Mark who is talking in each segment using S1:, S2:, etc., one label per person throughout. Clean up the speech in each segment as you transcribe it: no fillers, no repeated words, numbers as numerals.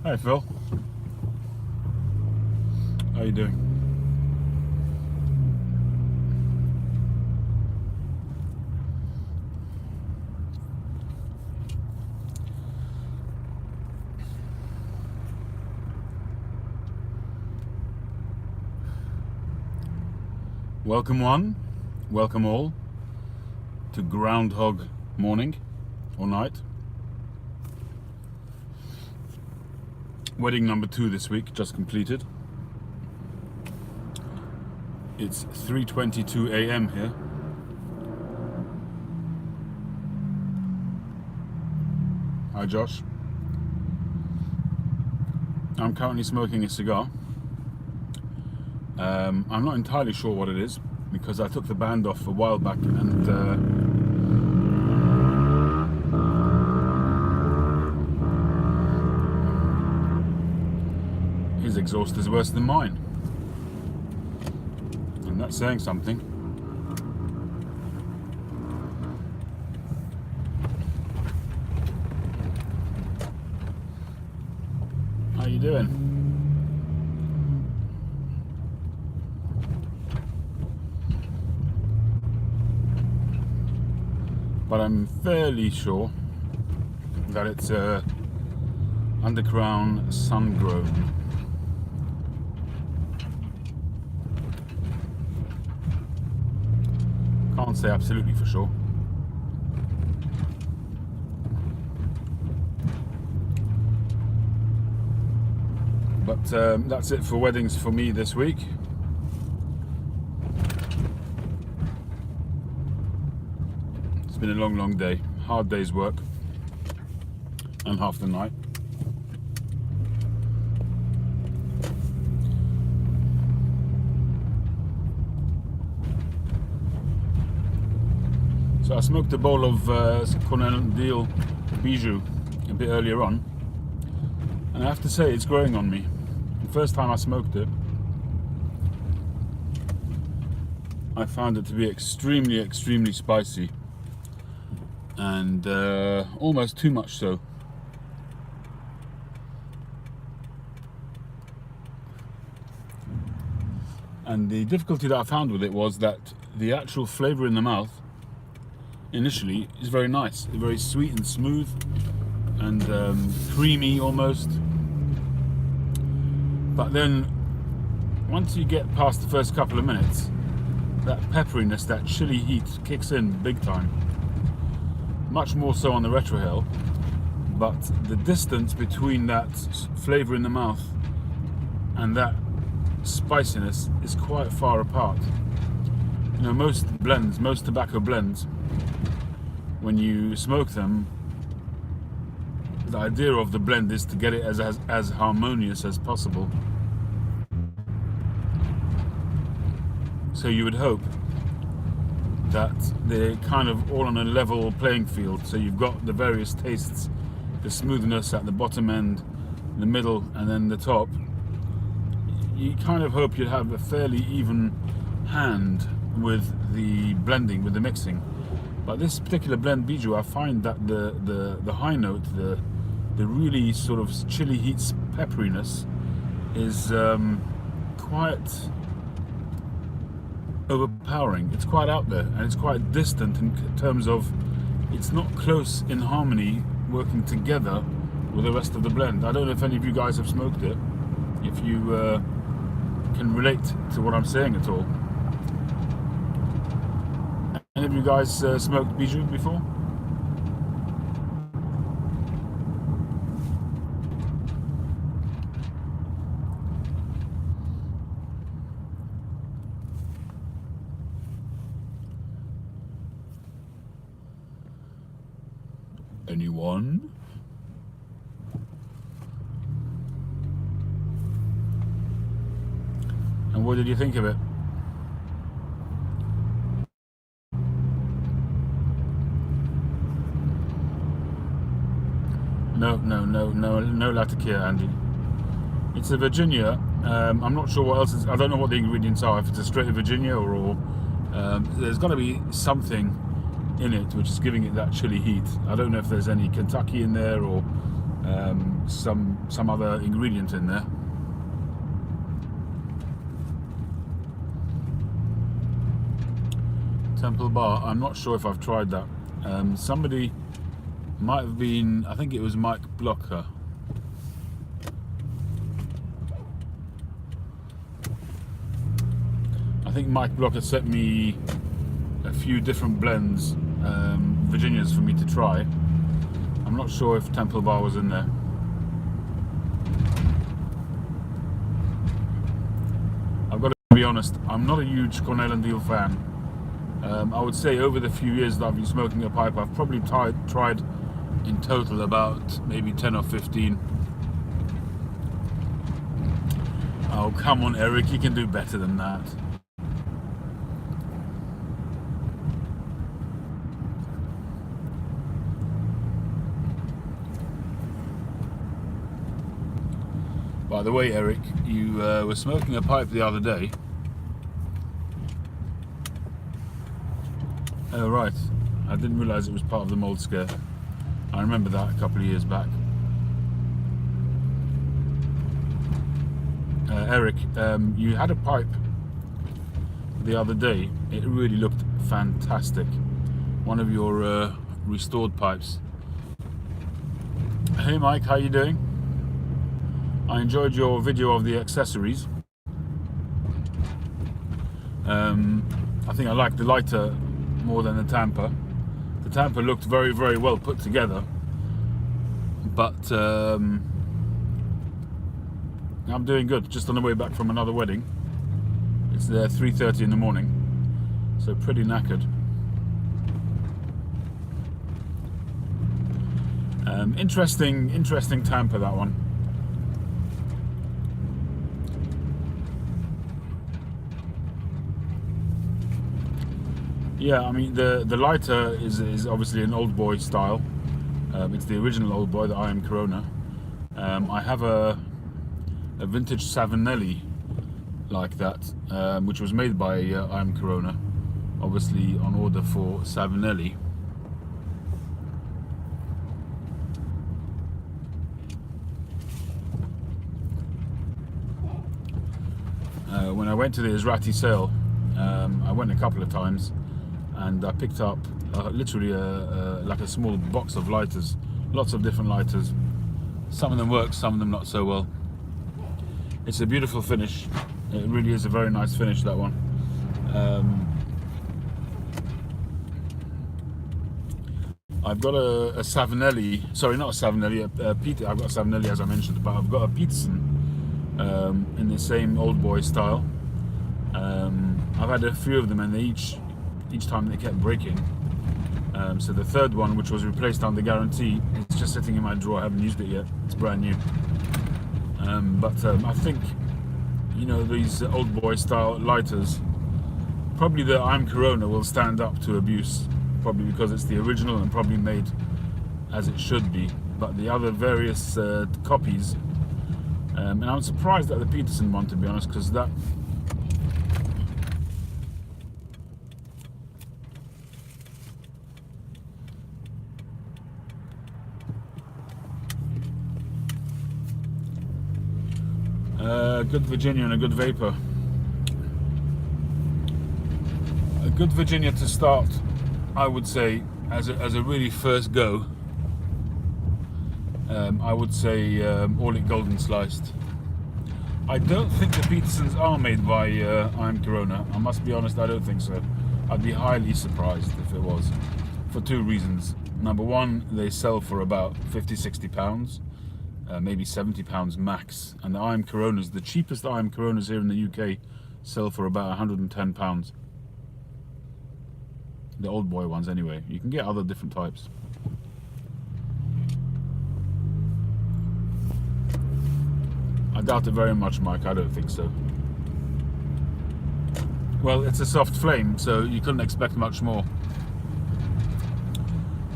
S1: Hi Phil, how you doing? Welcome one, welcome all to Groundhog morning or night. Wedding number 2 this week, just completed. It's 3:22 a.m. here. Hi Josh. I'm currently smoking a cigar. I'm not entirely sure what it is because I took the band off a while back and his exhaust is worse than mine. And that's saying something. How you doing? But I'm fairly sure that it's Undercrown Sun-Grown. Can't say absolutely for sure. But that's it for weddings for me this week. It's been a long day, hard day's work, and half the night. So I smoked a bowl of Cornell Deal Bijou a bit earlier on, and I have to say it's growing on me. The first time I smoked it, I found it to be extremely spicy, and almost too much so. And the difficulty that I found with it was that the actual flavour in the mouth initially is very nice, very sweet and smooth and creamy almost. But then once you get past the first couple of minutes, that pepperiness, that chili heat kicks in big time. Much more so on the retrohale, but the distance between that flavour in the mouth and that spiciness is quite far apart. You know, most tobacco blends, when you smoke them, the idea of the blend is to get it as harmonious as possible. So you would hope that they're kind of all on a level playing field. So you've got the various tastes, the smoothness at the bottom end, the middle, and then the top. You kind of hope you'd have a fairly even hand with the blending, with the mixing. But this particular blend Bijou, I find that the high note, the really sort of chili heat pepperiness is quite overpowering. It's quite out there, and it's quite distant in terms of it's not close in harmony working together with the rest of the blend. I don't know if any of you guys have smoked it, if you can relate to what I'm saying at all. Any of you guys smoked Bijou before? Anyone? And what did you think of it? No Latakia, Andy. It's a Virginia. I'm not sure what else is. I don't know what the ingredients are. If it's a straight Virginia or there's got to be something in it which is giving it that chili heat. I don't know if there's any Kentucky in there or some other ingredient in there. Temple Bar, I'm not sure if I've tried that. Somebody might have been, I think it was Mike Blocker. I think Mike Blocker sent me a few different blends, Virginias, for me to try. I'm not sure if Temple Bar was in there. I've got to be honest, I'm not a huge Cornell and Deal fan. I would say over the few years that I've been smoking a pipe, I've probably tried in total about maybe 10 or 15. Oh, come on, Eric, you can do better than that. By the way, Eric, you were smoking a pipe the other day. Oh, right. I didn't realise it was part of the mold scare. I remember that a couple of years back. Eric, you had a pipe the other day. It really looked fantastic. One of your restored pipes. Hey Mike, how you doing? I enjoyed your video of the accessories. I think I liked the lighter more than the tamper. The tamper looked very, very well put together, but I'm doing good. Just on the way back from another wedding. It's there 3:30 in the morning, so pretty knackered. Interesting tamper, that one. Yeah, I mean the lighter is obviously an old boy style. It's the original old boy, the IM Corona. I have a vintage Savinelli like that, which was made by IM Corona, obviously on order for Savinelli. When I went to the Israti sale, I went a couple of times, and I picked up literally like a small box of lighters, lots of different lighters. Some of them work, some of them not so well. It's a beautiful finish. It really is a very nice finish, that one. I've got a Savinelli, sorry, not a Savinelli, I've got a Savinelli as I mentioned, but I've got a Peterson in the same old boy style. I've had a few of them, and each time they kept breaking. So the third one, which was replaced under guarantee, it's just sitting in my drawer. I haven't used it yet. It's brand new. But I think, you know, these old boy style lighters, probably the IM Corona will stand up to abuse, probably because it's the original and probably made as it should be. But the other various copies, and I'm surprised at the Peterson one, to be honest, because that good Virginia and a good vapor. A good Virginia to start, I would say, as a really first go. I would say Orlik Golden Sliced. I don't think the Petersons are made by IM Corona. I must be honest, I don't think so. I'd be highly surprised if it was, for two reasons. Number one, they sell for about £50–60. Maybe £70 max, and the IM Coronas, the cheapest IM Coronas here in the UK, sell for about £110. The old boy ones, anyway. You can get other different types. I doubt it very much, Mike. I don't think so. Well, it's a soft flame, so you couldn't expect much more.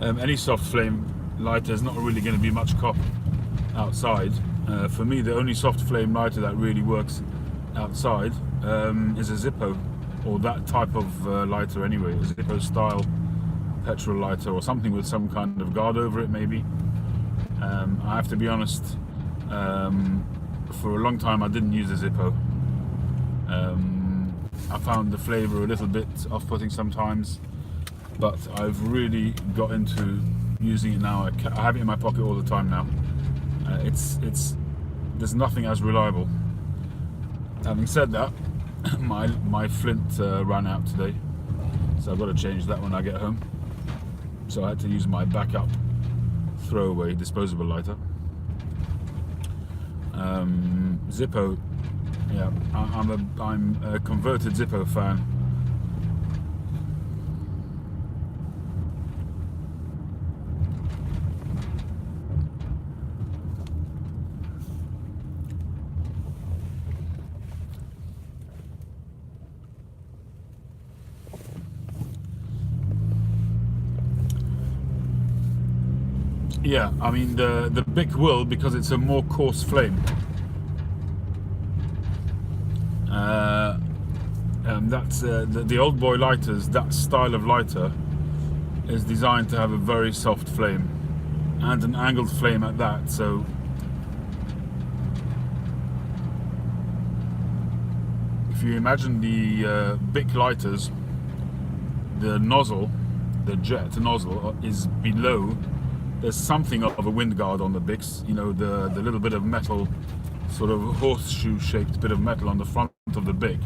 S1: Any soft flame lighter is not really going to be much cop outside. For me, the only soft flame lighter that really works outside is a Zippo, or that type of lighter anyway, a Zippo style petrol lighter, or something with some kind of guard over it maybe. I have to be honest, for a long time I didn't use the Zippo. I found the flavour a little bit off-putting sometimes, but I've really got into using it now. I have it in my pocket all the time now. There's nothing as reliable. Having said that, my flint ran out today, so I've got to change that when I get home. So I had to use my backup throwaway disposable lighter. Zippo, yeah, I'm a converted Zippo fan. Yeah, I mean the Bic will, because it's a more coarse flame. That's the old boy lighters. That style of lighter is designed to have a very soft flame and an angled flame at that. So if you imagine the Bic lighters, the nozzle, the jet nozzle is below. There's something of a wind guard on the Bics, you know, the little bit of metal, sort of horseshoe shaped bit of metal on the front of the Bic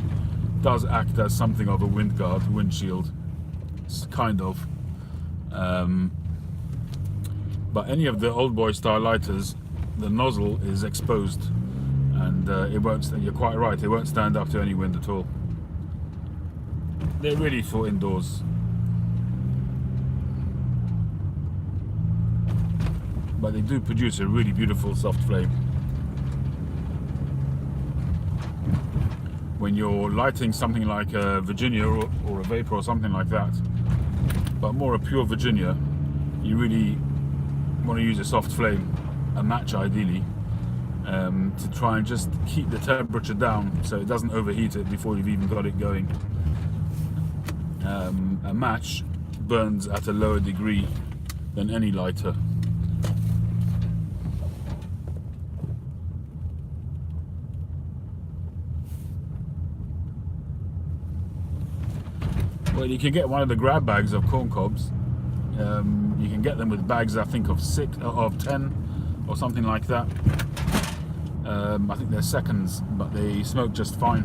S1: does act as something of a wind guard, windshield, kind of. But any of the old boy style lighters, the nozzle is exposed, and it won't. You're quite right, it won't stand up to any wind at all. They're really for indoors. But they do produce a really beautiful soft flame. When you're lighting something like a Virginia or a Vapor or something like that, but more a pure Virginia, you really want to use a soft flame, a match ideally, to try and just keep the temperature down so it doesn't overheat it before you've even got it going. A match burns at a lower degree than any lighter. Well, you can get one of the grab bags of corn cobs. You can get them with bags, I think, of 10 or something like that. I think they're seconds, but they smoke just fine.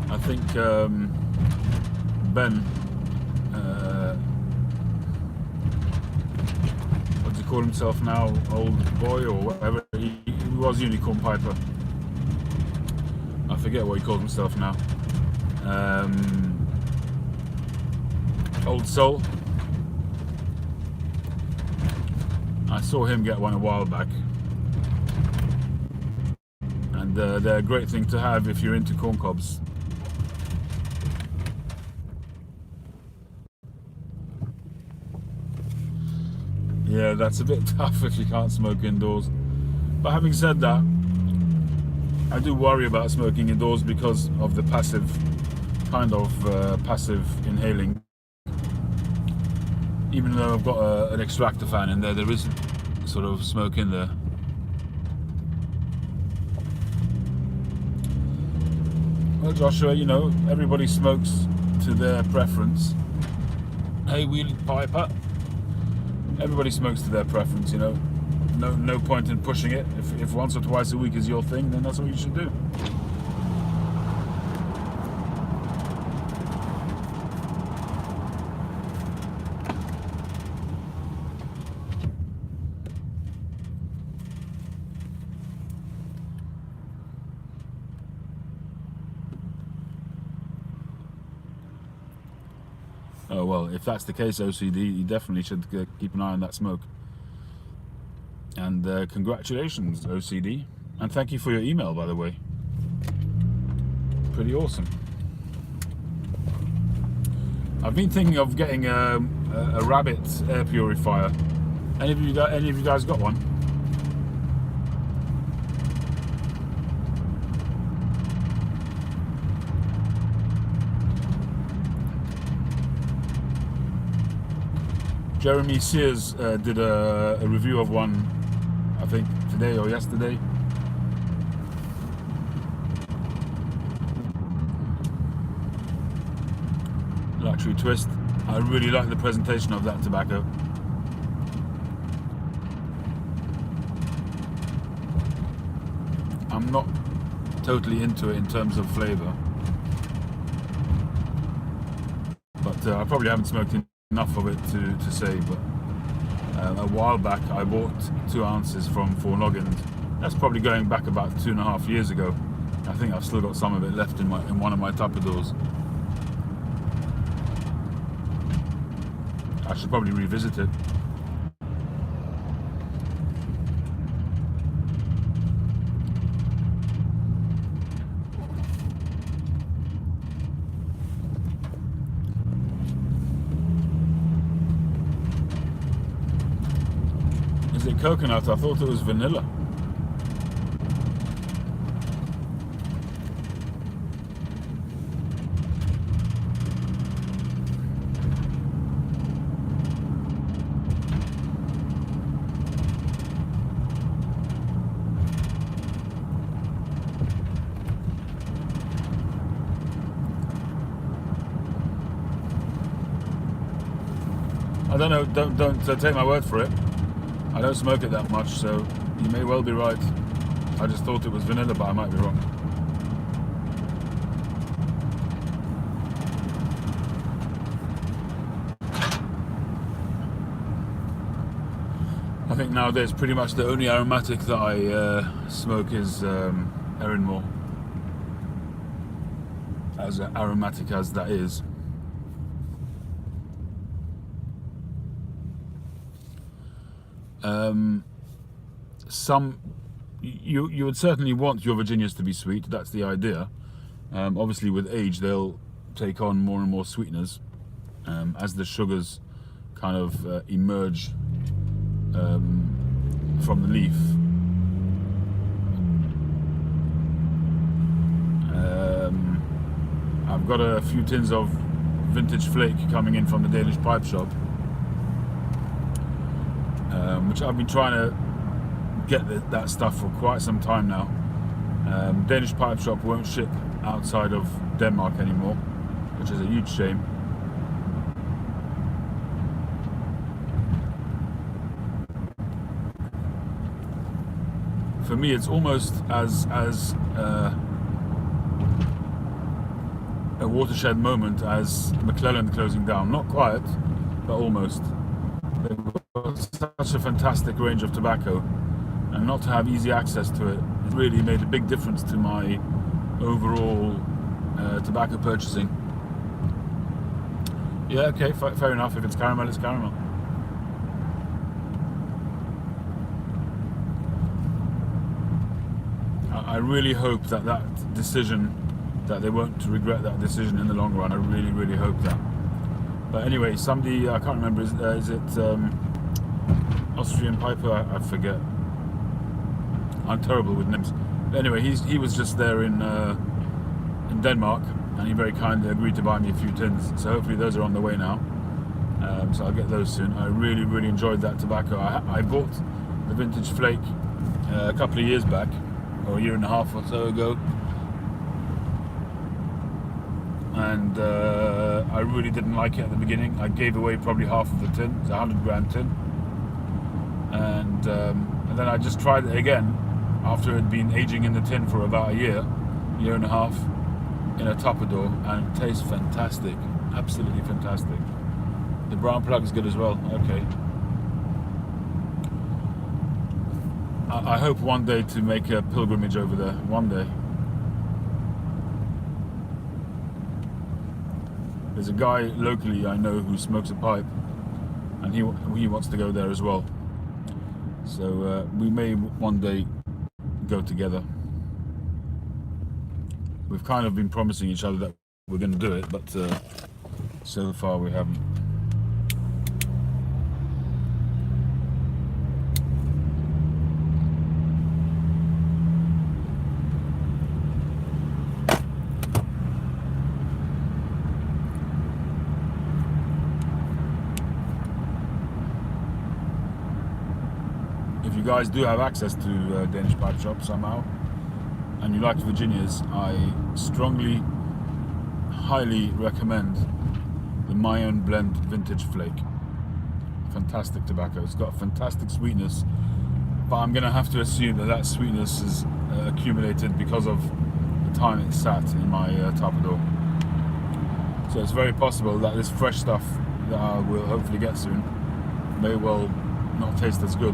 S1: I think Ben, what does he call himself now? Old boy or whatever. He was Unicorn Piper. I forget what he calls himself now. Old Soul. I saw him get one a while back, and they're a great thing to have if you're into corn cobs. Yeah, that's a bit tough if you can't smoke indoors. But having said that, I do worry about smoking indoors because of the passive inhaling. Even though I've got an extractor fan in there, there is sort of smoke in there. Well, Joshua, you know, everybody smokes to their preference. Hey, Wheelie Piper. Everybody smokes to their preference, you know. No point in pushing it. If once or twice a week is your thing, then that's what you should do. Oh well, if that's the case, OCD, you definitely should keep an eye on that smoke. And congratulations, OCD, and thank you for your email, by the way. Pretty awesome. I've been thinking of getting a Rabbit air purifier. Any of you guys got one? Jeremy Sears did a review of one, I think today or yesterday. Luxury Twist. I really like the presentation of that tobacco. I'm not totally into it in terms of flavour, but I probably haven't smoked enough of it to say. But a while back I bought 2 ounces from Four Noggins. That's probably going back about 2.5 years ago. I think I've still got some of it left in one of my Tapadors. I should probably revisit it. Is it coconut? I thought it was vanilla. I don't know, don't take my word for it. I don't smoke it that much, so you may well be right. I just thought it was vanilla, but I might be wrong. I think nowadays pretty much the only aromatic that I smoke is Erinmore. As aromatic as that is. You would certainly want your Virginias to be sweet. That's the idea. Obviously, with age, they'll take on more and more sweeteners as the sugars kind of emerge from the leaf. I've got a few tins of vintage flake coming in from the Danish Pipe Shop, which I've been trying to get that stuff for quite some time now. Danish Pipe Shop won't ship outside of Denmark anymore, which is a huge shame. For me, it's almost as a watershed moment as McClelland closing down. Not quite, but almost. They've got such a fantastic range of tobacco, and not to have easy access to it really made a big difference to my overall tobacco purchasing. Yeah, okay, fair enough. If it's caramel, it's caramel. I really hope that decision, that they won't regret that decision in the long run. I really, really hope that. But anyway, somebody, I can't remember, is it Austrian Piper? I forget. I'm terrible with names. But anyway, he was just there in Denmark, and he very kindly agreed to buy me a few tins. So hopefully those are on the way now. So I'll get those soon. I really, really enjoyed that tobacco. I bought the Vintage Flake a couple of years back, or a year and a half or so ago. And I really didn't like it at the beginning. I gave away probably half of the tin. It's a 100-gram tin. And then I just tried it again after it had been aging in the tin for about a year and a half in a Tapador, and it tastes fantastic, absolutely fantastic. The brown plug is good as well. Okay. I hope one day to make a pilgrimage over there. One day. There's a guy locally I know who smokes a pipe, and he wants to go there as well. So we may one day go together. We've kind of been promising each other that we're going to do it, but so far we haven't. guys do have access to Danish pipe shop somehow, and you like Virginias, I strongly, highly recommend the My Own Blend Vintage Flake. Fantastic tobacco. It's got fantastic sweetness, but I'm going to have to assume that that sweetness is accumulated because of the time it sat in my Tapador. So it's very possible that this fresh stuff that I will hopefully get soon may well not taste as good.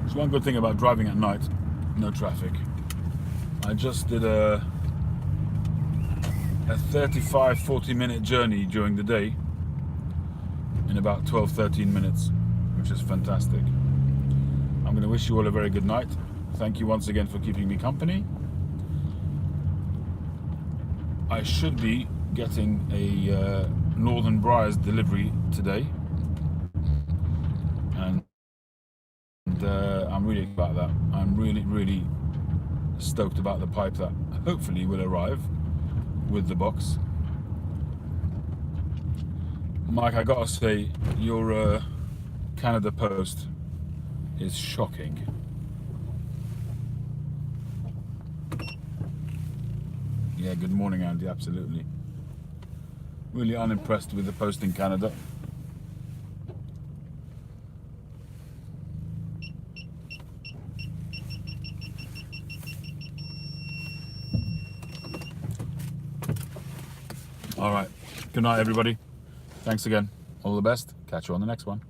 S1: There's one good thing about driving at night, no traffic. I just did a 35-40 minute journey during the day in about 12-13 minutes, which is fantastic. I'm going to wish you all a very good night. Thank you once again for keeping me company. I should be getting a Northern Briars delivery today, and I'm really about that. I'm really stoked about the pipe that hopefully will arrive with the box. Mike, I gotta say, your Canada Post is shocking. Yeah, good morning, Andy. Absolutely. Really unimpressed with the post in Canada. All right. Good night, everybody. Thanks again. All the best. Catch you on the next one.